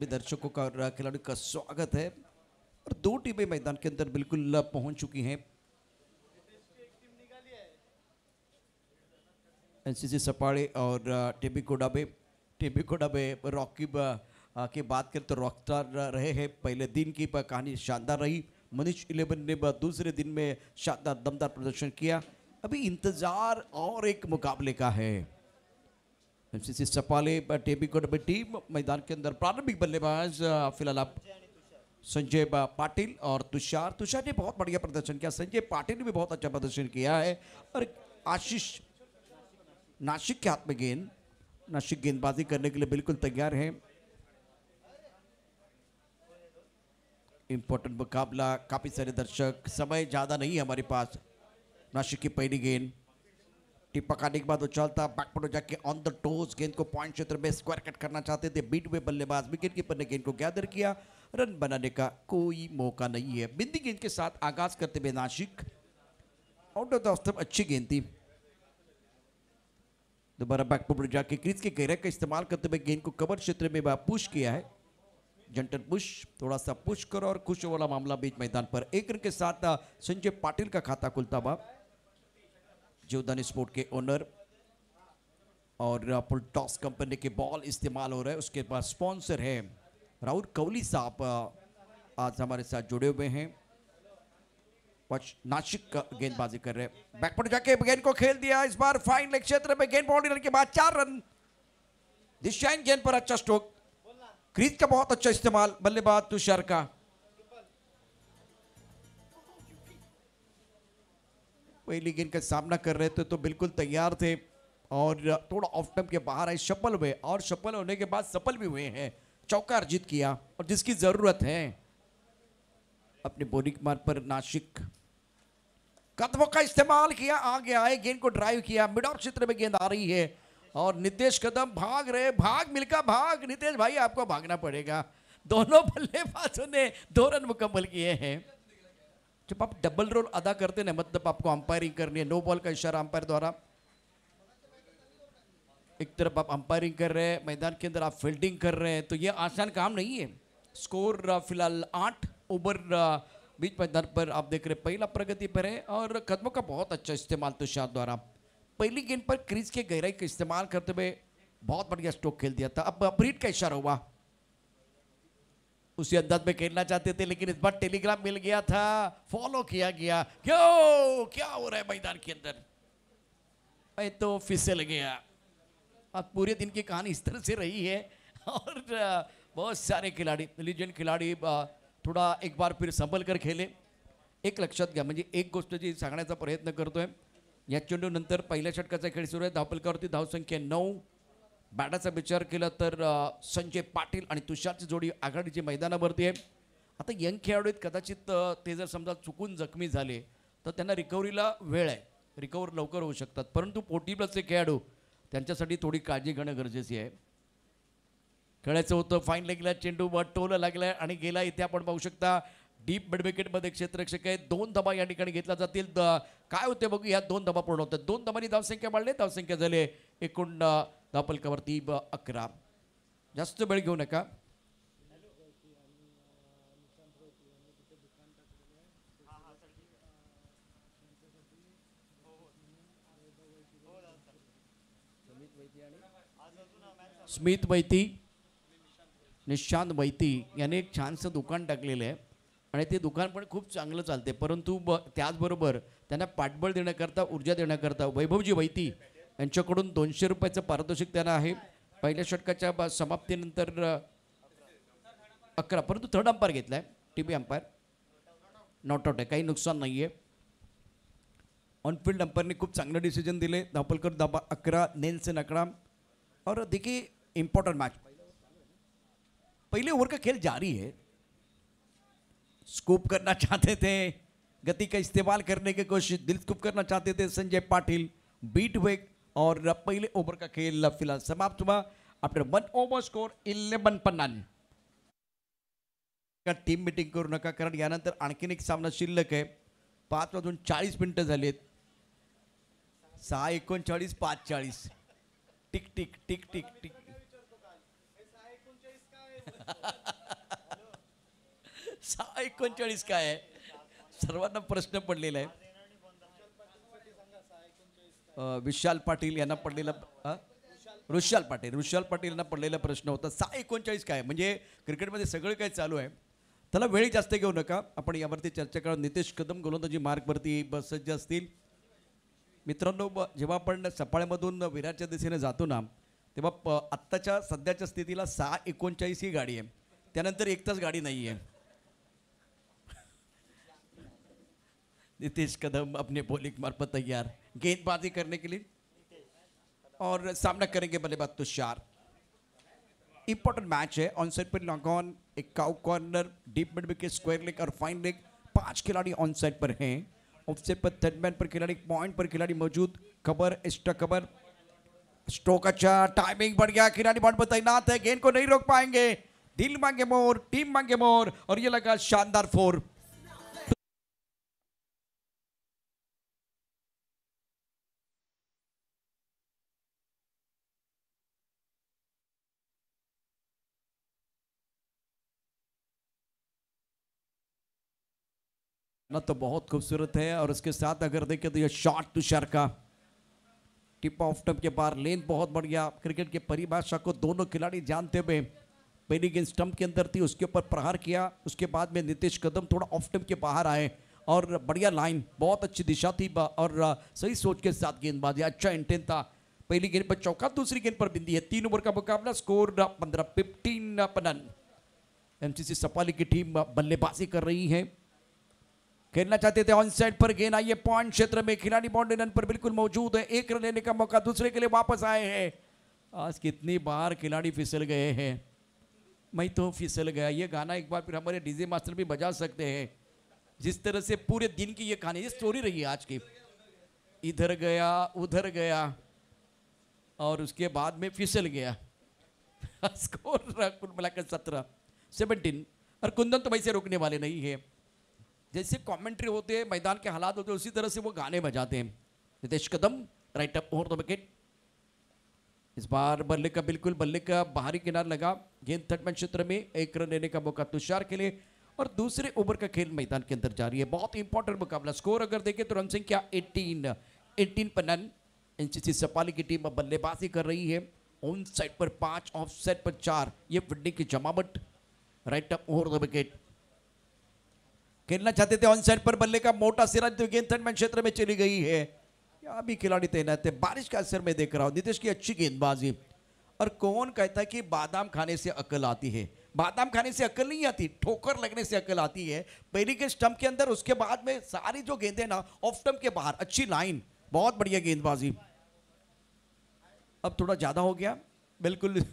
दर्शकों का और खिलाड़ियों का स्वागत है। और दो टीमें मैदान के अंदर बिल्कुल पहुंच चुकी हैं। एनसीसी सपाड़े और टीबी कोडाबे रॉकी की बात करें तो रॉकस्टार रहे हैं। पहले दिन की कहानी शानदार रही। मनीष 11 ने दूसरे दिन में शानदार दमदार प्रदर्शन किया। अभी इंतजार और एक मुकाबले का है। एमसीसी सपाले टीबी कोडाबे टीम मैदान के अंदर प्रारंभिक बल्लेबाज फिलहाल आप संजय पाटिल और तुषार ने बहुत बढ़िया प्रदर्शन किया। संजय पाटिल ने भी बहुत अच्छा प्रदर्शन किया है। और आशीष नासिक के हाथ में गेंद, नासिक गेंदबाजी करने के लिए बिल्कुल तैयार है। इंपॉर्टेंट मुकाबला, काफी सारे दर्शक, समय ज्यादा नहीं है हमारे पास। नासिक की पहली गेंद टिप पकाने के बाद उछलता बैकफुट हो जाके ऑन द टोज, गेंद को पॉइंट क्षेत्र में स्क्वायर कट करना चाहते थे। बीट हुए बल्लेबाज विकेट कीपर ने गेंद को गैदर किया। रन बनाने का कोई मौका नहीं है। बिंदी गेंद के साथ आगाज करते हुए Nashik out of the stump, अच्छी गेंद थी। दोबारा बैकफुट जाके क्रीज के गहराई का इस्तेमाल करते हुए गेंद को कवर क्षेत्र में पुश किया है। जंटर पुश, थोड़ा सा पुश करो और खुश वाला मामला बीच मैदान पर। एक रन के साथ संजय पाटिल का खाता खुलता हुआ। जीवदानी स्पोर्ट के ओनर और फुल टॉस कंपनी के बॉल इस्तेमाल हो रहा है। उसके पास स्पॉन्सर है राहुल कौली साहब, आज हमारे साथ जुड़े हुए हैं। नासिक का गेंदबाजी कर रहे हैं। बैकफुट जाके गेंद को खेल दिया। इस बार फाइन लेग क्षेत्र में गेंद बाउंड्री के बाद 4 रन। दिशाइन गेंद पर अच्छा स्ट्रोक, क्रीज का बहुत अच्छा इस्तेमाल बल्लेबाज तुषार का। पहली गेंद का सामना कर रहे थे तो बिल्कुल तैयार थे और थोड़ा ऑफ स्टंप के बाहर आए, सफल हुए और सफल होने के बाद सफल भी हुए हैं। चौका अर्जित किया और जिसकी जरूरत है। अपने बॉलिंग मार्ग पर नासिक कदमों का इस्तेमाल किया, आगे आए, गेंद को ड्राइव किया। मिड ऑफ क्षेत्र में गेंद आ रही है और नितेश कदम भाग रहे, भाग मिल्खा भाग। नितेश भाई आपको भागना पड़ेगा। दोनों बल्लेबाजों ने 2 रन मुकम्मल किए हैं। जब आप डबल रोल अदा करते हैं मतलब आपको अंपायरिंग करनी है। नो बॉल का इशारा अंपायर द्वारा। एक तरफ आप अंपायरिंग कर रहे हैं, मैदान के अंदर आप फील्डिंग कर रहे हैं, तो ये आसान काम नहीं है। स्कोर फिलहाल 8 ओवर बीच मैदान पर आप देख रहे हैं, पहला प्रगति पर है और कदमों का बहुत अच्छा इस्तेमाल तुषार द्वारा। पहली गेंद पर क्रीज के गहराई का इस्तेमाल करते हुए बहुत बढ़िया स्ट्रोक खेल दिया था। अब ब्रीड का इशारा हुआ, उसी अंदाज में खेलना चाहते थे लेकिन इस बार टेलीग्राम मिल गया था, फॉलो किया गया। क्यों क्या हो रहा है मैदान के अंदर? मैं तो फिसल गया। अब पूरे दिन की कहानी इस तरह से रही है और बहुत सारे खिलाड़ी, लीजेंड खिलाड़ी थोड़ा एक बार फिर संभल कर खेले। एक लक्षात घ्या, म्हणजे एक गोष्ट जी सांगण्याचा प्रयत्न करतोय, या चेंडू नंतर पहिल्या षटकाचा खेळ सुरू आहे। धावफलकावरती धावसंख्या 9। बॅटाचा विचार केला तर संजय पाटिल आणि तुषारची जोडी आघाडीची मैदानावरती आहे। आता यंग खेळाडू आहेत, कदाचित ते जर समजा चुकून जखमी झाले तर त्यांना रिकव्हरीला वेळ आहे, रिकव्हर लवकर होऊ शकतात। परंतु 40+ खेळाडू त्यांच्यासाठी थोडी काळजी घेणं गरजेची आहे। खेळायचं होतं, फाईन लेगला चेंडू टोल लागलाय आणि गेला। इथे आपण पाहू शकता डीप मिड विकेटमध्ये क्षेत्ररक्षक आहे। 2 धावा या ठिकाणी घेतला जातील। काय होते बघू, या 2 धावा पूर्ण होतात। 2 धावांनी धावसंख्या वाढली, धावसंख्या झाली एकूण धावफलकावरती 11। जास्त वेळ घेऊ नका। स्मित वैती, निशांत वैती याने एक छानसं दुकान टाकलेलं आहे आणि ते दुकान पण खूप चांगलं चालते। परंतु त्याचबरोबर त्यांना पाठबळ देण्याकरता, ऊर्जा देण्याकरता वैभवजी वैती यांच्याकडून 200 रुपयाचं पारितोषिक त्यांना आहे। पहिल्या षटकाच्या समाप्तीनंतर 11, परंतु थर्ड अंपायर घेतलाय, टीबी अंपायर नॉट आउट आहे, काही नुकसान नाही आहे। ऑनफील्ड अंपायरने खूप चांगलं डिसिजन दिले। धावफलकर 11, नेल्सन 11। और देखिए इंपॉर्टेंट मैच, पहले ओवर का खेल जारी है। स्कूप करना चाहते थे, गति का इस्तेमाल करने की कोशिश, दिल स्कूप करना चाहते थे संजय पाटिल, बीट हुए और पहले ओवर का खेल फिलहाल समाप्त हुआ। आफ्टर 1 ओवर स्कोर 11 पन्नान। टीम मीटिंग करू नका, कारण यानंतर आणखीन एक सामना शिल्लक आहे। 5:40 झालेत। 6:39, 5:40, tick tick tick tick tick. 6:39 काय आहे? सर्वांना प्रश्न पडलेला आहे. विशाल पाटील यांना पडलेला ऋषाल पाटील यांना पडलेला प्रश्न होता. 6:39 काय म्हणजे क्रिकेटमध्ये सगळं काय चालू आहे. त्याला वेळ जास्त घेऊ नका. आपण यावरती चर्चा करू. नितेश कदम गोलंदाजी मार्कवरती सज्ज असतील. मित्रांनो, जेव्हा आपण सफाळ्यामधून विराटच्या दिशेने जातो ना, तेव्हा आत्ताच्या सध्याच्या स्थितीला 6:39 ही गाडी आहे. त्यानंतर एक तास गाडी नहीं है. नितेश कदम अपने बॉलिंग मार्फत तैयार गेंदबाजी करने के लिए और सामना करेंगे बल्लेबाज तुषार. इंपॉर्टेंट मैच है. ऑन साइड पर लॉन्ग ऑन, एक cow corner, deep mid wicket, square leg और फाइन लेग. 5 खिलाड़ी ऑन साइड पर हैं. ऑफ साइड पर थर्ड मैन पर खिलाड़ी, पॉइंट पर खिलाड़ी मौजूद. कवर, एक्स्ट्रा कवर, स्ट्रोक अच्छा, टाइमिंग बढ़ गया. खिलाड़ी बॉल पर तैनात है, गेंद को नहीं रोक पाएंगे. दिल मांगे मोर, टीम मांगे मोर और ये लगा शानदार 4. ना तो बहुत खूबसूरत है और उसके साथ अगर देखें तो ये शॉट तुषार का टिप ऑफ टप के बाहर, लेन बहुत बढ़िया. क्रिकेट की परिभाषा को दोनों खिलाड़ी जानते हुए पहली गेंद स्टंप के अंदर थी, उसके ऊपर प्रहार किया. उसके बाद में नितेश कदम थोड़ा ऑफ टप के बाहर आए और बढ़िया लाइन, बहुत अच्छी दिशा थी और सही सोच के साथ गेंदबाजी. अच्छा इंटेंट था. पहली गेंद पर चौका, दूसरी गेंद पर बिंदी है. 3 ओवर का मुकाबला. स्कोर 15 पनन. एमसीसी सपाली की टीम बल्लेबाजी कर रही है. खेलना चाहते थे. ऑन साइड पर गेंद आई है पॉइंट क्षेत्र में. खिलाड़ी बाउंड्री लाइन पर बिल्कुल मौजूद है. एक रन लेने का मौका दूसरे के लिए वापस आए हैं. आज कितनी बार खिलाड़ी फिसल गए हैं. मैं तो फिसल गया. ये गाना एक बार फिर हमारे डीजे मास्टर भी बजा सकते हैं. जिस तरह से पूरे दिन की ये कहानी, ये स्टोरी रही है आज की. इधर गया, उधर गया और उसके बाद में फिसल गया. स्कोर कुल मिलाकर 17. और कुंदन तो वैसे रोकने वाले नहीं है. जैसे कमेंट्री होते हैं, मैदान के हालात होते हैं, उसी तरह से वो गाने बजाते हैं. Nitesh Kadam right up over the wicket. इस बार बल्ले का बिल्कुल बल्ले का बाहरी किनार लगा. गेंद थर्ड मैन क्षेत्र में. एक रन लेने का मौका तुषार के लिए और दूसरे ओवर का खेल मैदान के अंदर जारी है. बहुत इंपॉर्टेंट मुकाबला. स्कोर अगर देखें तो रन संख्या 18 पर नन. एनसीसी सपाली की टीम बल्लेबाजी कर रही है. ऑन साइड पर 5, ऑफ साइड पर 4. ये फील्डिंग की जमावट. Right up over the wicket. खेलना चाहते थे. ऑन साइड पर बल्ले का मोटा सिरा, तो गेंद थर्ड मैन क्षेत्र में चली गई है. यहाँ भी खिलाड़ी तैनात है. बारिश का असर मैं देख रहा हूं. नितेश की अच्छी गेंदबाजी. और कौन कहता है कि बादाम खाने से अकल आती है. बादाम खाने से अकल नहीं आती, ठोकर लगने से अकल आती है. पहली गेंद स्टंप के अंदर, उसके बाद में सारी जो गेंदें ना ऑफ स्टंप के बाहर. अच्छी लाइन, बहुत बढ़िया गेंदबाजी. अब थोड़ा ज्यादा हो गया बिल्कुल.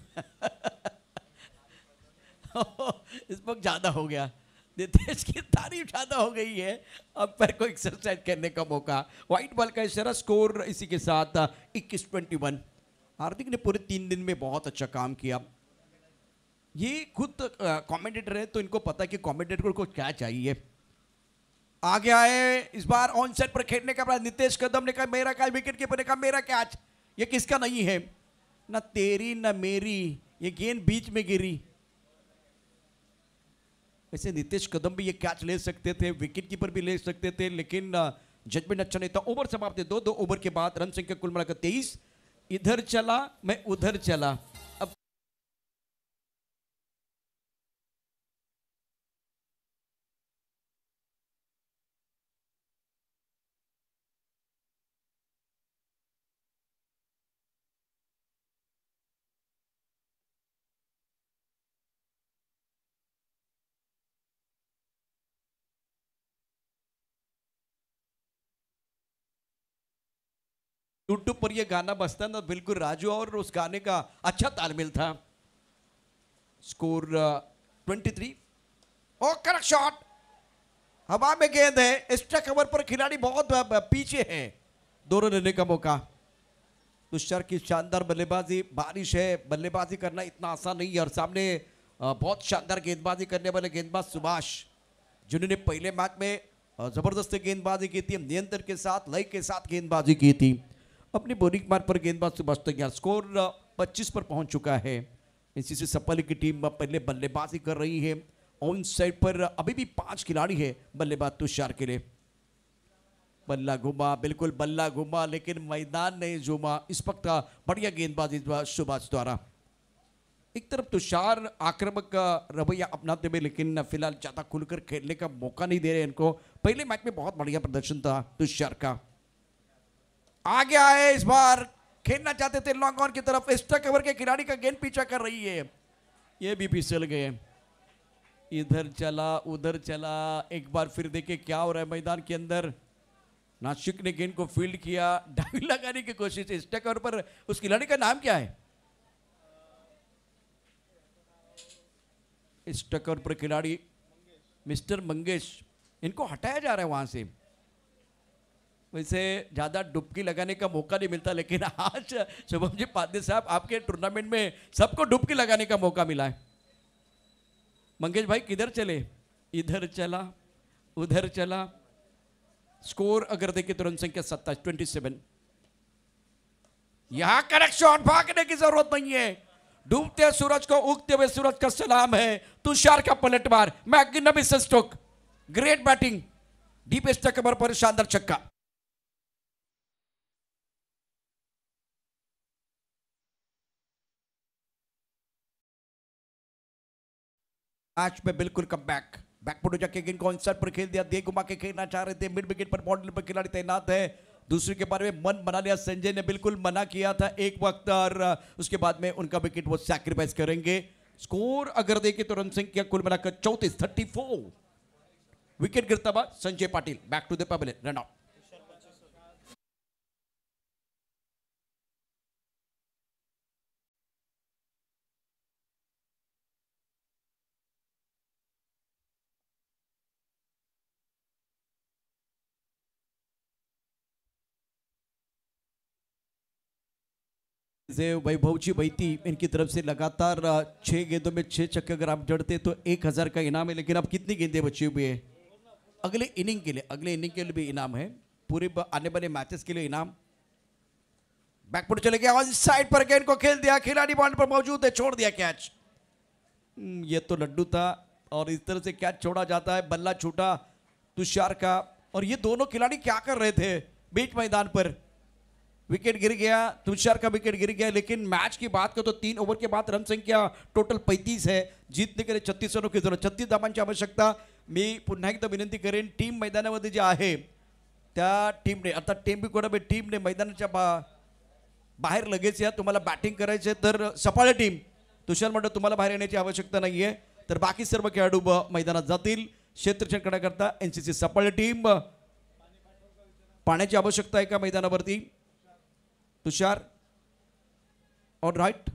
इस वक्त ज्यादा हो गया. नितेश की तारीफ ज्यादा हो गई है. अब पर को एक्सरसाइज करने का मौका. व्हाइट बॉल का इशारा. स्कोर इसी के साथ 21-21. हार्दिक ने पूरे 3 दिन में बहुत अच्छा काम किया. ये खुद कमेंटेटर है तो इनको पता है कि कमेंटेटर को क्या चाहिए. आगे आए. इस बार ऑन साइड पर खेलने का बाद नितेश कदम ने कहा मेरा कैच. विकेट कीपर ने कहा मेरा कैच. ये किसका नहीं है. ना तेरी ना मेरी. ये गेंद बीच में गिरी. वैसे नितेश कदम भी ये कैच ले सकते थे, विकेट कीपर भी ले सकते थे, लेकिन जजमेंट अच्छा नहीं था. ओवर समाप्त है. 2 ओवर के बाद रन संख्या कुल मिलाकर 23. इधर चला मैं उधर चला. अब यूट्यूब पर ये गाना बजता ना, बिल्कुल राजू और उस गाने का अच्छा तालमेल था. स्कोर 23. ओ करेक्ट शॉट. हवा में गेंद है. एक्स्ट्रा कवर पर खिलाड़ी बहुत पीछे है. 2 रन लेने का मौका. तुषार की शानदार बल्लेबाजी. बारिश है, बल्लेबाजी करना इतना आसान नहीं है और सामने बहुत शानदार गेंदबाजी करने वाले गेंदबाज सुभाष, जिन्होंने पहले मैच में जबरदस्त गेंदबाजी की थी. नियंत्रण के साथ, लय के साथ गेंदबाजी की थी. अपनी बॉलिंग मार्ग पर गेंदबाज सुभाष तैयार. स्कोर 25 पर पहुंच चुका है. एनसीसी सप्पाली की टीम पहले बल्लेबाजी कर रही है। ऑन साइड पर अभी भी 5 खिलाड़ी है बल्लेबाज तुषार के लिए। बल्ला घुमा, बिल्कुल बल्ला घुमा, लेकिन मैदान नहीं झूमा। इस वक्त बढ़िया गेंदबाजी सुभाष द्वारा। एक तरफ तुषार आक्रामक का रवैया अपनाते हुए, लेकिन फिलहाल ज्यादा खुलकर खेलने का मौका नहीं दे रहे इनको। पहले मैच में बहुत बढ़िया प्रदर्शन था तुषार का। आगे आए, इस बार खेलना चाहते थे लॉन्ग ऑन की तरफ। एक्स्ट्रा कवर के खिलाड़ी का गेंद पीछा कर रही है, ये भी फिसल गए। इधर चला उधर चला, एक बार फिर देखे क्या हो रहा है मैदान के अंदर। नासिक ने गेंद को फील्ड किया, डाई लगाने की कोशिश। एक्स्ट्रा कवर पर उस खिलाड़ी का नाम क्या है? एक्स्ट्रा कवर पर खिलाड़ी मिस्टर मंगेश, इनको हटाया जा रहा है वहां से। वैसे ज्यादा डुबकी लगाने का मौका नहीं मिलता, लेकिन आज शुभम जी पांडे साहब आपके टूर्नामेंट में सबको डुबकी लगाने का मौका मिला है। मंगेश भाई किधर चले? इधर चला उधर चला। स्कोर अगर देखें तुरंत संख्या 27 यहां करेक्ट शॉट, भागने की जरूरत नहीं है। डूबते सूरज को उगते हुए सूरज का सलाम है। तुषार का पलटवार, magnificent stroke, great batting, deep extra cover पर शानदार छक्का। मैच में बिल्कुल कम बैकफुट जाके गेंद को इंसर्ट पर खेल दिया। दे घुमा के खेलना चाह रहे थे, मिड विकेट पर बाउंड्री पर खिलाड़ी तैनात है। दूसरे के बारे में मन बना लिया, संजय ने बिल्कुल मना किया था एक वक्त, और उसके बाद में उनका विकेट वो सैक्रिफाइस करेंगे। स्कोर अगर देखें तो रन संख्या कुल मिलाकर 34। विकेट गिरता हुआ Sanjay Patil, back to the pavilion, run out. वैभवची बैती इनकी तरफ से लगातार 6 गेंदों में 6 छक्के अगर आप जड़ते तो 1000 का इनाम है। लेकिन अब कितनी गेंदें बची हुई है अगले इनिंग के लिए भी इनाम है, पूरे आने वाले मैचेस के लिए इनाम। बैकफुट चले गया, साइड पर गेंद को खेल दिया, खिलाड़ी बाउंड पर मौजूद है, छोड़ दिया कैच। ये तो लड्डू था, और इस तरह से कैच छोड़ा जाता है। बल्ला छूटा तुषार का, और ये दोनों खिलाड़ी क्या कर रहे थे बीच मैदान पर। विकेट गिर गया, तुषार का विकेट गिर गया। लेकिन मैच की बात करो तो 3 ओव्हर के बाद रन संख्या टोटल 35 है। जीतने के लिए 36 रनों की जरूरत, 36 धावांची आवश्यकता। मी पुन्हा एकदा विनंती करेन, टीम मैदानामध्ये जी आहे त्या टीमने, अर्थात टेंबीकोडा टीमने मैदानाच्या बाहेर लगेच या। तुम्हाला बॅटिंग करायचे तर सफाळे टीम, तुषार म्हणतो तुम्हाला बाहेर येण्याची आवश्यकता नाहीये, तर बाकी सर्व खेळाडू मैदानात जातील क्षेत्ररक्षण करण्याकरता। एनसीसी सफाळे टीम, पाण्याची आवश्यकता आहे का मैदानावरती? तुषार ऑल राइट।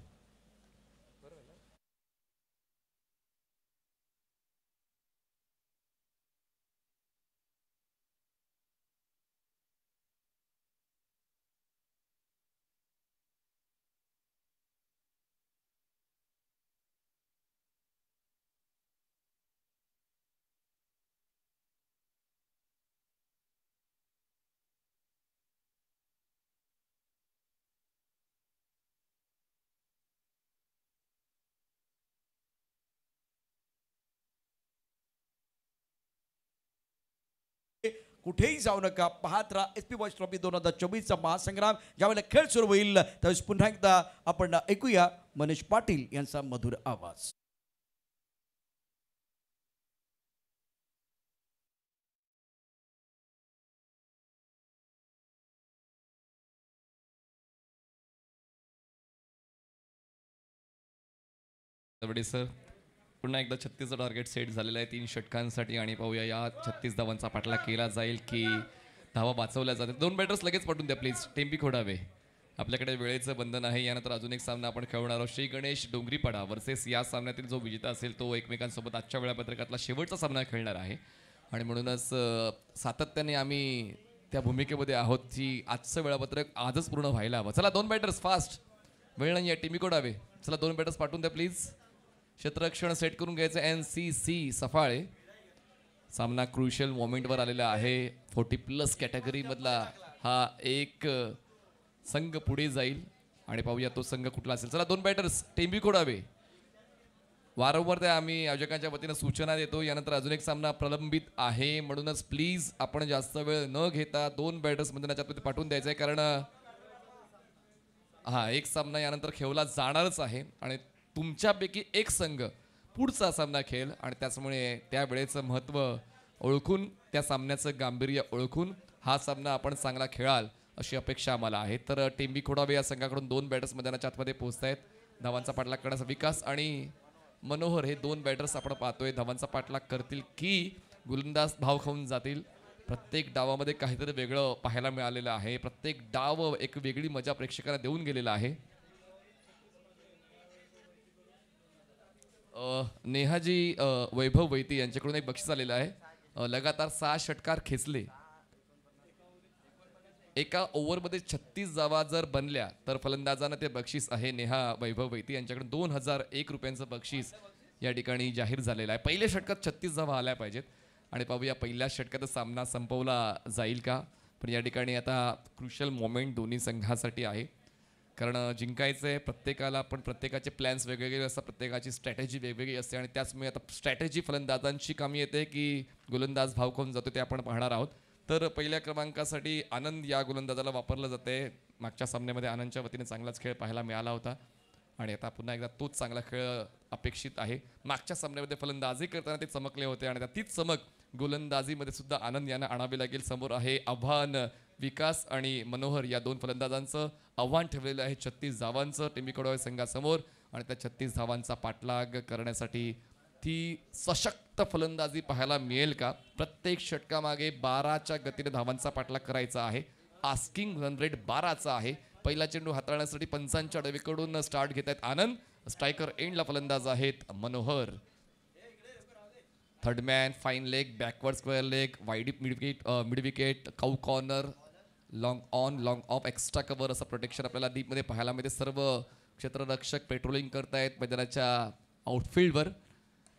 कुठेही जाऊ नका, पाहत राहा एसपी बॉयज ट्रॉफी 2024चा महासंग्राम। ज्यावेळेला खेळ सुरू होईल त्यावेळेस पुन्हा एकदा आपण ऐकूया मनीष पाटील यांचा मधुर आवाज। सर पुन्हा एकदा 36चं टार्गेट सेट झालेलं आहे 3 षटकांसाठी, आणि पाहूया या 36 धावांचा पाठलाग केला जाईल की धावा वाचवल्या जातील। 2 बॅटर्स लगेच पाठवून द्या प्लीज। टेंबी खोडावे, आपल्याकडे वेळेचं बंधन आहे। यानंतर अजून एक सामना आपण खेळणार आहोत, श्री गणेश डोंगरीपाडा वर्सेस। या सामन्यातील जो विजेता असेल तो एकमेकांसोबत आजच्या वेळापत्रकातला शेवटचा सामना खेळणार आहे, आणि म्हणूनच सातत्याने आम्ही त्या भूमिकेमध्ये आहोत की आजचं वेळापत्रक आजच पूर्ण व्हायला हवं। चला 2 बॅटर्स फास्ट, वेळ नाही आहे। टेंबी खोडावे, चला 2 बॅटर्स पाठवून द्या प्लीज। क्षेत्ररक्षण सेट करून घ्यायचं एनसीसी सफाळे। सामना क्रुशियल मोमेंटवर आलेला आहे। 40+ कॅटेगरीमधला हा एक संघ पुढे जाईल, आणि पाहूया तो संघ कुठला असेल। चला 2 बॅटर्स, टेंबी खोडावे वारंवार त्या आम्ही आयोजकांच्या वतीनं सूचना देतो. यानंतर अजून एक सामना प्रलंबित आहे, म्हणूनच प्लीज आपण जास्त वेळ न घेता 2 बॅटर्स मैदानाच्या पाठवून द्यायचं आहे, कारण हा एक सामना यानंतर खेळला जाणारच आहे आणि तुमच्यापैकी एक संघ पुढचा सामना खेळ आणि त्याचमुळे त्या वेळेचं महत्त्व ओळखून त्या सामन्याचं गांभीर्य ओळखून हा सामना आपण चांगला खेळाल अशी अपेक्षा आम्हाला आहे. तर टेंबी खोडावे या संघाकडून 2 बॅटर्स मैदानाच्या आतमध्ये पोहोचत आहेत. धावांचा पाठलाग करण्याचा विकास आणि मनोहर हे 2 बॅटर्स आपण पाहतोय. धावांचा पाठलाग करतील की गोलंदाज धाव खाऊन जातील. प्रत्येक डावामध्ये काहीतरी वेगळं पाहायला मिळालेलं आहे. प्रत्येक डाव एक वेगळी मजा प्रेक्षकांना देऊन गेलेला आहे. नेहाजी वैभव वैती यांच्याकडून एक बक्षीस आलेलं आहे. लगातार 6 षटकार खेचले, एका ओव्हरमध्ये 36 धावा जर बनल्या तर फलंदाजांना ते बक्षीस आहे. नेहा वैभव वैती यांच्याकडून 2001 रुपयांचं बक्षीस या ठिकाणी जाहीर झालेलं आहे. पहिल्या षटकात 36 धावा आल्या पाहिजेत आणि पाहूया पहिल्या षटकातच सामना संपवला जाईल का. पण या ठिकाणी आता क्रुशियल मोमेंट दोन्ही संघासाठी आहे, कारण जिंकायचं आहे प्रत्येकाला. पण प्रत्येकाचे प्लॅन्स वेगवेगळे असतात, प्रत्येकाची स्ट्रॅटेजी वेगवेगळी असते आणि त्याचमुळे आता स्ट्रॅटेजी फलंदाजांची कामी येते की गोलंदाज भाव खाऊन जातो ते आपण पाहणार आहोत. तर पहिल्या क्रमांकासाठी आनंद या गोलंदाजाला वापरलं जाते. मागच्या सामन्यामध्ये आनंदच्या वतीने चांगलाच खेळ पाहायला मिळाला होता आणि आता पुन्हा एकदा तोच चांगला खेळ अपेक्षित आहे. मागच्या सामन्यामध्ये फलंदाजी करताना ते चमकले होते आणि तीच चमक गोलंदाजीमध्ये सुद्धा आनंद यांना आणावी लागेल. समोर आहे आव्हान. विकास आणि मनोहर या 2 फलंदाजांचं आव्हान ठेवलेलं आहे 36 धावांचं टेंबी खोडावे संघासमोर आणि त्या 36 धावांचा पाठलाग करण्यासाठी ती सशक्त फलंदाजी पाहायला मिळेल का. प्रत्येक षटकामागे 12च्या गतीने धावांचा पाठलाग करायचा आहे. आस्किंग रन रेट 12चा आहे. पहिला चेंडू हाताळण्यासाठी पंचांच्या डावीकडून स्टार्ट घेत आहेत आनंद. स्ट्रायकर एंडला फलंदाज आहेत Manohar. Third man, fine leg, backward square leg, wide mid wicket, cow corner, long on long of, extra cover असं प्रोटेक्शन आपल्याला डीपमध्ये पाहायला मिळते. सर्व क्षेत्ररक्षक पेट्रोलिंग करतायत मैदानाच्या आउटफील्डवर.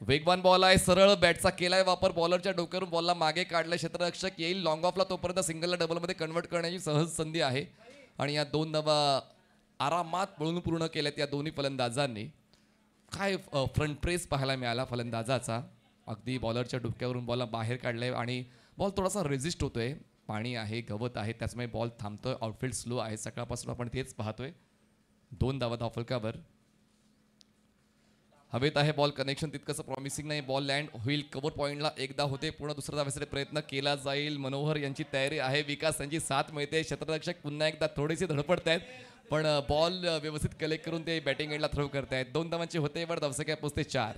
वेगवान बॉल आहे, सरळ बॅटचा केलाय वापर. बॉलरच्या डोक्यावरून बॉलला मागे काढलं, क्षेत्ररक्षक येईल लॉंग ऑफला, तोपर्यंत सिंगलला डबलमध्ये कन्वर्ट करण्याची सहज संधी आहे आणि या 2 धावा आरामात पळून पूर्ण केल्यात या दोन्ही फलंदाजांनी. काय फ्रंट प्रेस पाहायला मिळाला फलंदाजाचा. अगदी बॉलरच्या डोक्यावरून बॉलला बाहेर काढलंय आणि बॉल थोडासा रेजिस्ट होतोय. पाणी आहे, गवत आहे, त्याचमुळे बॉल थांबतोय. आउटफील्ड स्लो आहे. सकाळपासून आपण तेच पाहतोय. 2 धावा धावफलकावर. हवेत आहे बॉल, कनेक्शन तितकंसं प्रॉमिसिंग नाही. बॉल लँड होईल कव्हर पॉईंटला, एकदा होते, पुन्हा दुसरा धावायसाठी प्रयत्न केला जाईल. मनोहर यांची तयारी आहे. विकास यांची साथ मिळते. क्षेत्ररक्षक पुन्हा एकदा थोडेसे धडपडत आहेत, पण बॉल व्यवस्थित कलेक्ट करून ते बॅटिंग एंडला थ्रो करतायत. 2 धावांची होते वर धावसंख्या पोचते 4.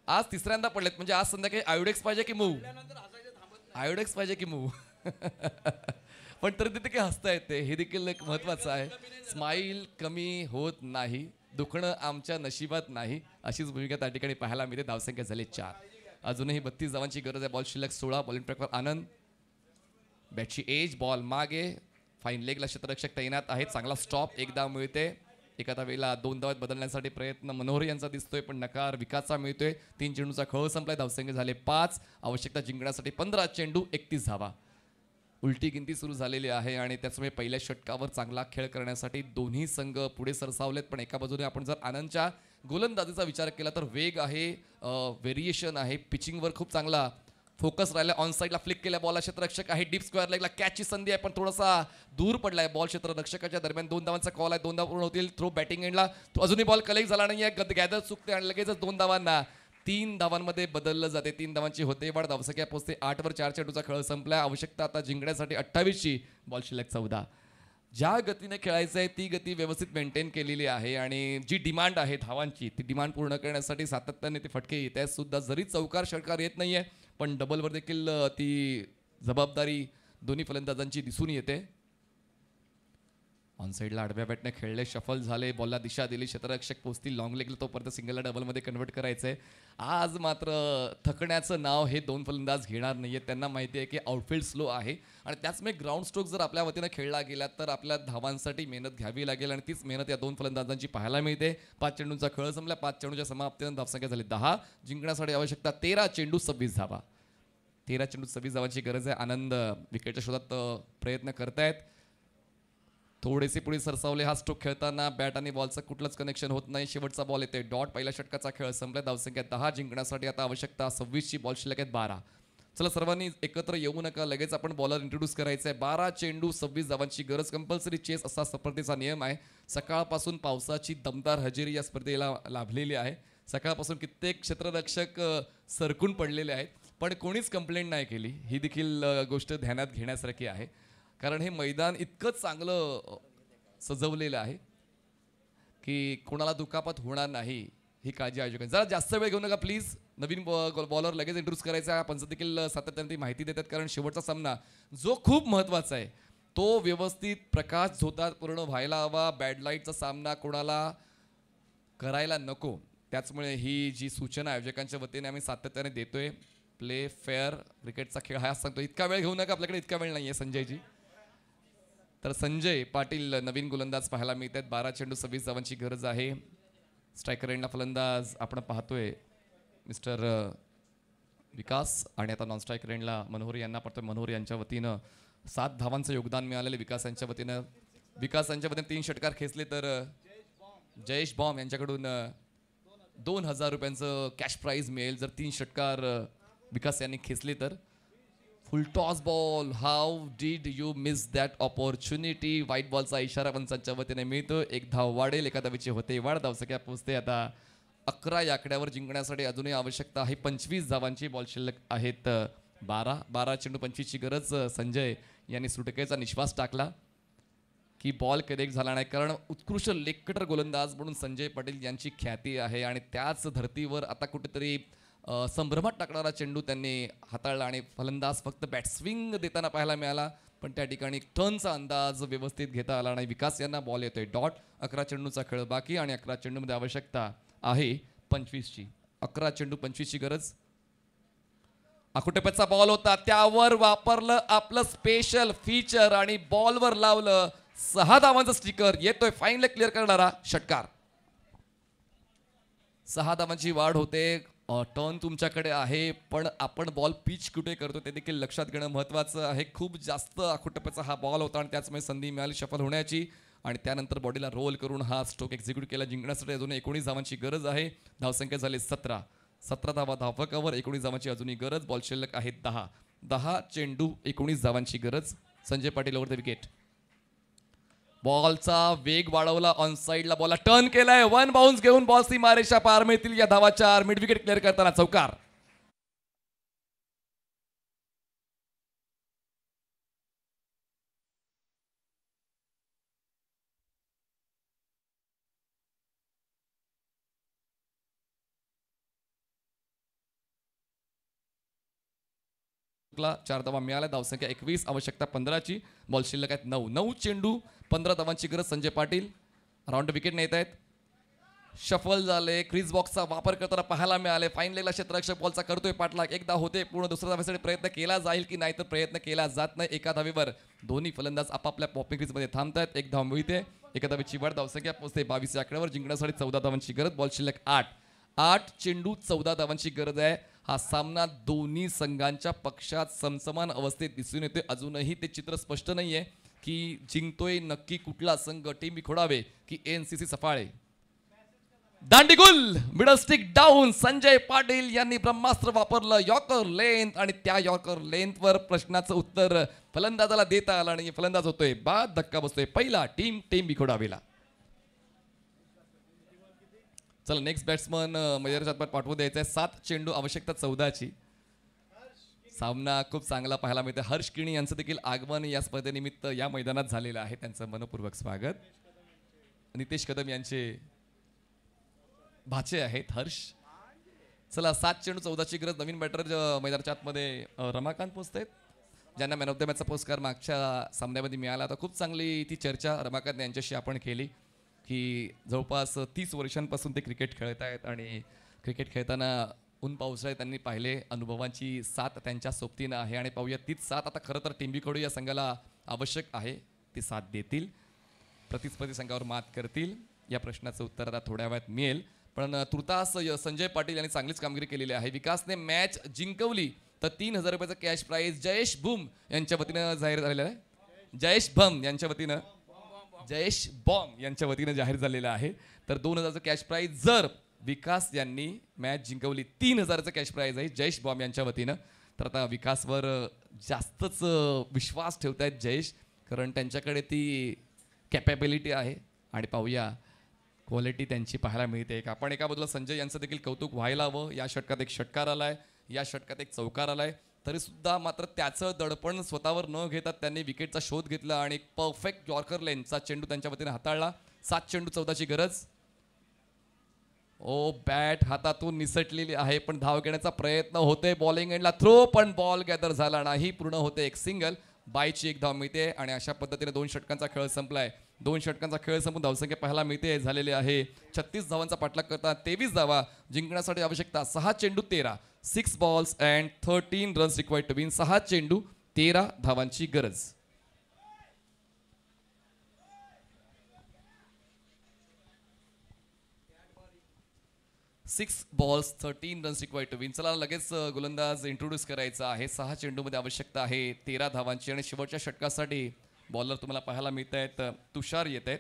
आज तिसऱ्यांदा पडलेत, म्हणजे आज संध्याकाळी आयोडेक्स पाहिजे की मूव, आयोडेक्स पाहिजे की मूव. पण तरी तिथे काही हसता येते, हे देखील एक महत्वाचं आहे. स्माईल कमी होत नाही, दुखणं आमच्या नशिबात नाही, अशीच भूमिका त्या ठिकाणी पाहायला मिळते. धावसंख्या झाली 4. अजूनही 32 धावांची गरज आहे. बॉल शिल्लक 16. बॉलिंग ट्रॅकवर आनंद. बॅटची एज, बॉल मागे, फाईन लेगला क्षेत्ररक्षक तैनात आहेत. चांगला स्टॉप एकदा मिळते. एका धावेला 2 धावात बदलण्यासाठी प्रयत्न मनोहर यांचा दिसतोय, पण नकार विकासचा मिळतोय. 3 चेंडूचा खळ संपलाय. धावसंख्या झाले 5. आवश्यकता जिंकण्यासाठी 15 चेंडू 31 धावा. उलटी गिनती सुरू झालेली आहे आणि त्याचमुळे पहिल्या षटकावर चांगला खेळ करण्यासाठी दोन्ही संघ पुढे सरसावलेत. पण एका बाजूने आपण जर आनंदच्या गोलंदाजीचा विचार केला तर वेग आहे, व्हेरिएशन आहे, पिचिंगवर खूप चांगला फोकस राहिला. ऑन साईडला फ्लिक केल्या बॉलला क्षेत्ररक्षक आहे. डीप स्क्वेअर लेगला कॅचची संधी आहे, पण थोडासा दूर पडलाय बॉल. क्षेत्ररक्षकाच्या दरम्यान 2 धावांचा कॉल आहे. 2 धावा पूर्ण होतील. थ्रो बॅटिंग एंडला, अजूनही बॉल कलेक्ट झाला नाही आहे. गॅदर चुकते आणि लगेचच 2 धावांना 3 धावांमध्ये बदललं जाते. 3 धावांची होते वाढ. धावसंख्या पोचते 8 वर. 4 चेंडूचा खेळ संपला. आवश्यकता आता जिंकण्यासाठी 28ची. बॉल शिल्लक 14. ज्या गतीने खेळायचं आहे ती गती व्यवस्थित मेंटेन केलेली आहे आणि जी डिमांड आहे धावांची ती डिमांड पूर्ण करण्यासाठी सातत्याने ते फटके येत आहेत सुद्धा. जरी चौकार षटकार येत नाहीये पण डबलवर देखील ती जबाबदारी दोन्ही फलंदाजांची दिसून येते. ऑन साईडला आडव्या बॅटने खेळले, शफल झाले, बॉलला दिशा दिली, क्षेत्ररक्षक पोचतील लॉंग लेगला, तोपर्यंत सिंगलला डबलमध्ये कन्वर्ट करायचंय. आज मात्र थकण्याचं नाव हे 2 फलंदाज घेणार नाहीये. त्यांना माहिती आहे की आउटफील्ड स्लो आहे आणि त्याचमुळे ग्राउंड स्ट्रोक जर आपल्या वतीनं खेळला गेला तर आपल्या धावांसाठी मेहनत घ्यावी लागेल आणि तीच मेहनत या 2 फलंदाजांची पाहायला मिळते. 5 चेंडूंचा खेळ संपला. 5 चेंडूच्या समाप्तीनंतर धावसंख्या झाली 10. जिंकण्यासाठी आवश्यकता 13 चेंडू 26 धावा. 13 चेंडू 26 धावांची गरज आहे. आनंद विकेटच्या शोधात प्रयत्न करतायत. थोडेसे पुढे सरसावले. हा स्ट्रोक खेळताना बॅट आणि बॉलचं कुठलंच कनेक्शन होत नाही. शेवटचा बॉल येते डॉट. पहिल्या षटकाचा खेळ संपला. धावसंख्या 10 जिंकण्यासाठी आता आवश्यकता 26ची. बॉल शिल्लक आहेत 12. चला सर्वांनी एकत्र येऊ नका, लगेच आपण बॉलर इंट्रोड्यूस करायचं आहे. 12 चेंडू 26 धावांची गरज. कंपल्सरी चेस असा स्पर्धेचा नियम आहे. सकाळपासून पावसाची दमदार हजेरी या स्पर्धेला लाभलेली आहे. सकाळपासून कित्येक क्षेत्ररक्षक सरकून पडलेले आहेत, पण कोणीच कंप्लेंट नाही केली. ही देखील गोष्ट ध्यानात घेण्यासारखी आहे, कारण हे मैदान इतकं चांगलं सजवलेलं आहे की कोणाला दुखापत होणार नाही ही काळजी आयोजकांनी. जरा जास्त वेळ घेऊ नका प्लीज. नवीन बॉलर लगेच इंट्रोड्यूस करायचा. पंच देखील सातत्याने ती माहिती देतात, कारण शेवटचा सामना जो खूप महत्त्वाचा आहे तो व्यवस्थित प्रकाश झोतात पूर्ण व्हायला हवा. बॅड लाईटचा सामना कोणाला करायला नको. त्याचमुळे ही जी सूचना आयोजकांच्या वतीने आम्ही सातत्याने देतोय. Play fair. क्रिकेटचा खेळ हा सांगतो. इतका वेळ घेऊ नका, आपल्याकडे इतका वेळ नाही आहे संजयजी. तर संजय पाटील नवीन गोलंदाज पाहायला मिळत आहेत. 12 चेंडू 26 धावांची गरज आहे. स्ट्रायकर एंडला फलंदाज आपण पाहतोय मिस्टर विकास, आणि आता नॉन स्ट्रायकर एंडला मनोहर यांना पाहतोय. मनोहर यांच्या वतीनं 7 धावांचं योगदान मिळालेलं विकास यांच्या वतीनं. विकास यांच्या वतीने 3 षटकार खेचले, तर जयेश बॉम्ब यांच्याकडून 2000 रुपयांचं कॅश प्राईज मिळेल जर 3 षटकार विकास यांनी खेचले तर. Full toss ball. How did you miss that opportunity. White बॉलचा इशारा पंचांच्या वतीने मिळतो. 1 धाव वाढेल. एका धावेची होते वाढ. धावसंख्या पोहोचते आता 11 या आकड्यावर. जिंकण्यासाठी अजूनही आवश्यकता आहे 25 धावांची. बॉल शिल्लक आहेत 12 चेंडू 25ची गरज. संजय यांनी सुटकेचा निश्वास टाकला की बॉल कनेक्ट झाला नाही, कारण उत्कृष्ट लेगकटर गोलंदाज म्हणून संजय पाटील यांची ख्याती आहे, आणि त्याच धर्तीवर आता कुठेतरी संभ्रमात टाकणारा चेंडू त्यांनी हाताळला आणि फलंदाज फक्त बॅट स्विंग देताना पाहायला मिळाला, पण त्या ठिकाणी टर्नचा अंदाज व्यवस्थित घेता आला नाही. विकास यांना बॉल येतोय डॉट. 11 चेंडूचा खेळ बाकी, आणि 11 चेंडूमध्ये आवश्यकता आहे 25ची. 11 चेंडू 25ची गरज. आकुटप्याचा बॉल होता, त्यावर वापरलं आपलं स्पेशल फीचर आणि बॉलवर लावलं 6 धावांचं स्टिकर. येतोय फाईन लेग क्लिअर करणारा षटकार. 6 धावांची वाढ होते. टर्न तुमच्याकडे आहे, पण आपण बॉल पिच कुठे करतो ते देखील लक्षात घेणं महत्त्वाचं आहे. खूप जास्त आकुटप्याचा हा बॉल होता, आणि त्याचमुळे संधी मिळाली शफल होण्याची, आणि त्यानंतर बॉडीला रोल करून हा स्ट्रोक एक्झिक्यूट केला. जिंकण्यासाठी अजून 19 धावांची गरज आहे. धावसंख्या झाली 17 धावा धावफलकावर. 19 धावांची अजूनही गरज. बॉल शिल्लक आहे 10 चेंडू 19 धावांची गरज. Sanjay Patil over the wicket. बॉलचा वेग वाढवला. ऑन साईडला बॉलला टर्न केलाय. 1 बाउन्स घेऊन बॉल सीमारेषा पार मिळतील. या धावा 4. मिड विकेट क्लिअर करताना चौकार. ला 4 धावा मिळाल्या. धावसंख्या 21. आवश्यकता 15ची. बॉल शिल्लक आहेत 9 चेंडू 15 धावांची गरज. संजय पाटील राऊंड विकेट नेत आहेत. शफल झाले. क्रीज बॉक्सचा वापर करताना पाहायला मिळाले. फाईन लेगला क्षेत्ररक्षक बॉलचा करतोय पाठलाग. 1 धाव होते पूर्ण. दुसऱ्या धावेसाठी प्रयत्न केला जाईल की नाही, तर प्रयत्न केला जात नाही. एका धावेवर दोन्ही फलंदाज आपापल्या पॉपिंग क्रीजमध्ये थांबतात. 1 धाव मिळते. एका धावेची वाढ. धावसंख्या पोहोचते 22 आकड्यावर. जिंकण्यासाठी 14 धावांची गरज. बॉल शिल्लक 8 चेंडू 14 धावांची गरज आहे. हा सामना दोन्ही संघांच्या पक्षात समसमान अवस्थेत दिसून येतोय. अजूनही ते चित्र स्पष्ट नाहीये की जिंकतोय नक्की कुठला संघ. टीम खोडावे की एनसीसी सफाळे. दांडीगुल. Middle stick down. Sanjay Patil यांनी ब्रह्मास्त्र वापरलं. यॉर्कर लेंथ, आणि त्या यॉर्कर लेंथवर प्रश्नाचं उत्तर फलंदाजाला देता आलं, आणि फलंदाज होतोय बाद. धक्का बसतोय पहिला टीम बिखोडावेला. चला नेक्स्ट बॅट्समन मैदानाच्या पाठवून द्यायचा आहे. 7 चेंडू आवश्यकता 14ची. सामना खूप चांगला पाहायला मिळतो. हर्ष किणी यांचं देखील आगमन या स्पर्धेनिमित्त या मैदानात झालेलं आहे. त्यांचं मनपूर्वक स्वागत. नितेश कदम यांचे भाचे आहेत हर्ष. चला 7 चेंडू 14ची गरज. नवीन बॅटर मैदानाच्या आतमध्ये रमाकांत पोहोचत आहेत, ज्यांना मॅन ऑफ द मॅचचा पुरस्कार मागच्या सामन्यामध्ये मिळाला. आता खूप चांगली ती चर्चा रमाकांत यांच्याशी आपण केली की जवळपास 30 वर्षांपासून ते क्रिकेट खेळत आहेत, आणि क्रिकेट खेळताना ऊन पावसाळे त्यांनी पाहिले. अनुभवांची साथ त्यांच्या सोबतीनं आहे, आणि पाहूया तीच साथ आता खरं तर टिंबीकडू या संघाला आवश्यक आहे. ती साथ देतील, प्रतिस्पर्धी संघावर मात करतील. या प्रश्नाचं उत्तर आता थोड्या वेळात मिळेल, पण तुर्तास संजय पाटील यांनी चांगलीच कामगिरी केलेली आहे. विकासने मॅच जिंकवली तर 3000 रुपयाचं कॅश प्राईज जयेश भूम यांच्या वतीनं जाहीर झालेलं आहे. जयेश भम यांच्या वतीनं जयेश बॉम्ब यांच्या वतीने जाहीर झालेला आहे. तर 2,000चं कॅश प्राईज जर विकास यांनी मॅच जिंकवली, 3,000चं कॅश प्राईज आहे जयेश बॉम्ब यांच्या वतीनं. तर आता विकासवर जास्तच विश्वास ठेवतायत जयेश, कारण त्यांच्याकडे ती कॅपॅबिलिटी आहे. आणि पाहूया क्वालिटी त्यांची पाहायला मिळते का. आपण एका बाजूला संजय यांचं देखील कौतुक व्हायला हवं. या षटकात एक षटकार आलाय, या षटकात एक चौकार आलाय, तरी सुद्धा मात्र त्याचं दडपण स्वतःवर न घेता त्यांनी विकेटचा शोध घेतला आणि एक परफेक्ट यॉर्कर लेनचा चेंडू त्यांच्या वतीने हाताळला. 7 चेंडू 14ची गरज. ओ बॅट हातातून निसटलेली आहे, पण धाव घेण्याचा प्रयत्न होतोय बॉलिंग एंडला. थ्रो, पण बॉल गॅदर झाला नाही. पूर्ण होते एक सिंगल. बायची एक धाव मिळते आणि अशा पद्धतीने 2 षटकांचा खेळ संपलाय. 2 षटकांचा खेळ संपून धावसंख्या पाहायला मिळते झालेली आहे 36 धावांचा पाठलाग करता 23 धावा जिंकण्यासाठी आवश्यकता 6 चेंडू 13. 6 balls and 13 runs required to win. 6 चेंडू 13 धावांची गरज. Six balls 13 runs required to win. चला लगेच गोलंदाज इंट्रोड्यूस करायचा आहे. 6 चेंडूमध्ये आवश्यकता आहे 13 धावांची आणि शेवटच्या षटकासाठी बॉलर तुम्हाला पाहायला मिळत आहेत. तुषार येत आहेत.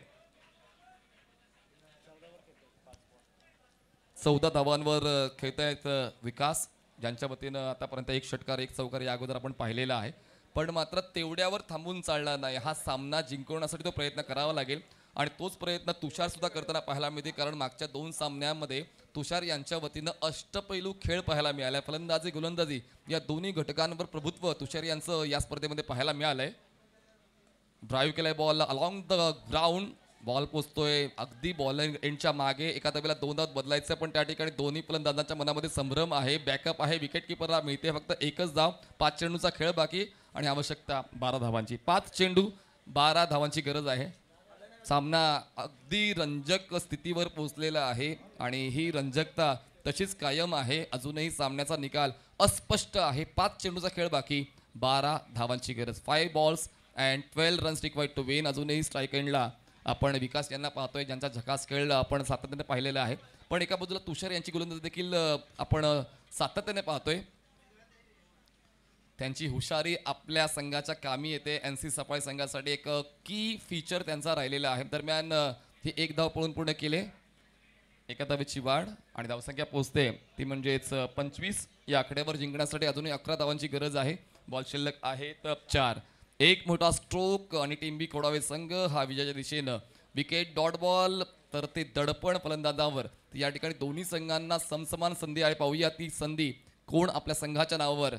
14 धावांवर खेळतायत विकास, ज्यांच्या वतीनं आतापर्यंत एक षटकार एक चौकार या अगोदर आपण पाहिलेला आहे. पण मात्र तेवढ्यावर थांबून चालणार नाही. हा सामना जिंकवण्यासाठी तो प्रयत्न करावा लागेल आणि तोच प्रयत्न तुषार सुद्धा करताना पाहायला मिळते, कारण मागच्या 2 सामन्यांमध्ये तुषार यांच्या वतीनं अष्टपैलू खेळ पाहायला मिळाला. फलंदाजी गोलंदाजी या दोन्ही घटकांवर प्रभुत्व तुषार यांचं या स्पर्धेमध्ये पाहायला मिळालंय. ड्राईव्ह केलाय ball along the ground. Ball पोचतोय अगदी बॉलिंग एंडच्या मागे. एका धावेला 2 धाव बदलायचं, पण त्या ठिकाणी दोन्ही फलंदाजांच्या मनामध्ये संभ्रम आहे. बॅकअप आहे, विकेट किपरला मिळते फक्त एकच धाव. 5 चेंडूचा खेळ बाकी आणि आवश्यकता 12 धावांची. 5 चेंडू 12 धावांची गरज आहे. सामना अगदी रंजक स्थितीवर पोहोचलेला आहे आणि ही रंजकता तशीच कायम आहे. अजूनही सामन्याचा निकाल अस्पष्ट आहे. 5 चेंडूचा खेळ बाकी, 12 धावांची गरज. 5 balls and 12 runs required to win. अजूनही स्ट्राईक एंडला आपण विकास यांना पाहतोय, ज्यांचा झकास खेळ आपण सातत्याने पाहिलेला आहे. पण एका बाजूला तुषार यांची गोलंदाजी देखील आपण सातत्याने पाहतोय. त्यांची हुशारी आपल्या संघाच्या कामी येते. NC सफाई संघासाठी एक की फीचर त्यांचा राहिलेला आहे. दरम्यान ही एक धाव पळून पूर्ण केले. एका धावेची वाढ आणि धावसंख्या पोहोचते ती म्हणजेच 25. या आकड्यावर जिंकण्यासाठी अजूनही 11 धावांची गरज आहे. बॉल शिल्लक आहे तर 4. एक मोठा स्ट्रोक आणि टिंबी खोडावे संघ हा विजयाच्या दिशेनं. विकेट डॉट बॉल तर ते दडपण फलंदाजावर. या ठिकाणी दोन्ही संघांना समसमान संधी आहे. पाहूया ती संधी कोण आपल्या संघाच्या नावावर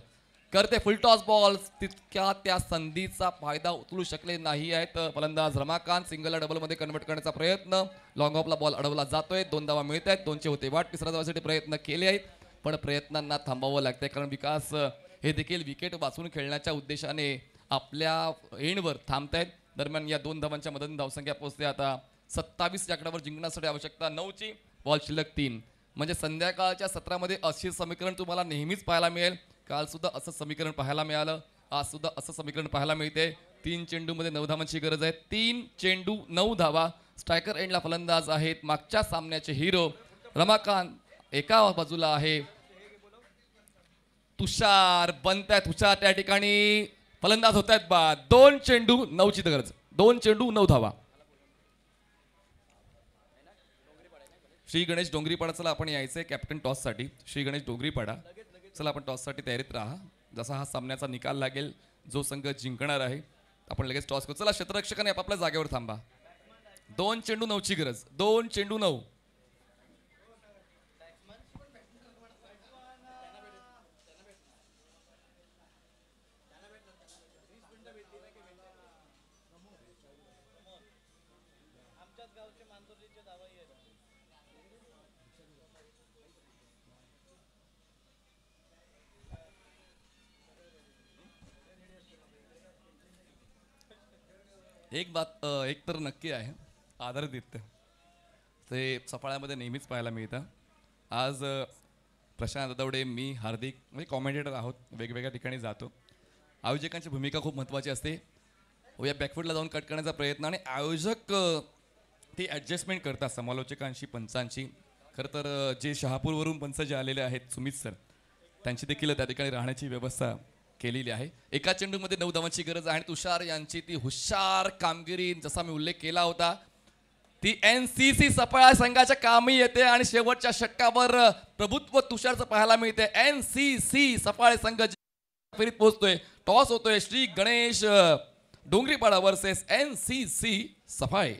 करते. फुलटॉस बॉल तितक्या त्या संधीचा फायदा उचलू शकले नाही आहेत फलंदाज रमाकांत. सिंगलला डबलमध्ये कन्वर्ट करण्याचा प्रयत्न. लॉंग ऑफला बॉल अडवला जातोय. 2 धावा मिळत आहेत. 2चे होते वाट. 3ऱ्या धावासाठी प्रयत्न केले आहेत, पण प्रयत्नांना थांबावं लागतंय, कारण विकास हे देखील विकेट वाचून खेळण्याच्या उद्देशाने आपल्या एंडवर थांबतायत. दरम्यान या 2 धावांच्या मदतीने धावसंख्या पोहोचते आता 27. या आकड्यावर जिंकण्यासाठी आवश्यकता 9ची. बॉल शिल्लक 3. म्हणजे संध्याकाळच्या सत्रामध्ये असे समीकरण तुम्हाला नेहमीच पाहायला मिळेल. काल सुद्धा असं समीकरण पाहायला मिळालं, आज सुद्धा असं समीकरण पाहायला मिळते. 3 चेंडूमध्ये 9 धावांची गरज आहे. 3 चेंडू 9 धावा. स्ट्रायकर एंडला फलंदाज आहेत मागच्या सामन्याचे हिरो रमाकांत. एका बाजूला आहे तुषार. बनतायत तुषार त्या ठिकाणी फलंदाज होत आहेत बाद. 2 चेंडू 9ची गरज. 2 चेंडू 9 धावा. श्री गणेश डोंगरीपाडा. चला आपण यायचंय कॅप्टन टॉस साठी. श्री गणेश डोंगरीपाडा, चला आपण टॉस साठी तयारीत राहा. जसा हा सामन्याचा निकाल लागेल, जो संघ जिंकणार आहे आपण लगेच टॉस करू. चला क्षेत्ररक्षकाने आपापल्या जागेवर थांबा. 2 चेंडू 9ची गरज. 2 चेंडू 9. एक तर नक्की आहे, आदरातिथ्य ते सफाळ्यामध्ये नेहमीच पाहायला मिळतं. आज प्रशांत ददवडे, मी, हार्दिक म्हणजे कॉमेंटेटर आहोत, वेगवेगळ्या ठिकाणी जातो. आयोजकांची भूमिका खूप महत्त्वाची असते. या बॅकफूटला जाऊन कट करण्याचा प्रयत्न आणि आयोजक ती ॲडजस्टमेंट करतात समालोचकांशी, पंचांची. खरं तर जे शहापूरवरून पंच जे आलेले आहेत सुमित सर, त्यांची देखील त्या ठिकाणी राहण्याची व्यवस्था केलेली आहे. एका चेंडूमध्ये 9 धावांची गरज आहे आणि तुषार यांची ती हुशार कामगिरी जसा मी उल्लेख केला होता ती NCC सफाळा संघाच्या कामी येते आणि शेवटच्या षटकावर प्रभुत्व तुषारचं पाहायला मिळते. NCC सफाळे संघ फेरीत पोहोचतोय. टॉस होतोय. Shri Ganesh Dongripada versus NCC Saphale.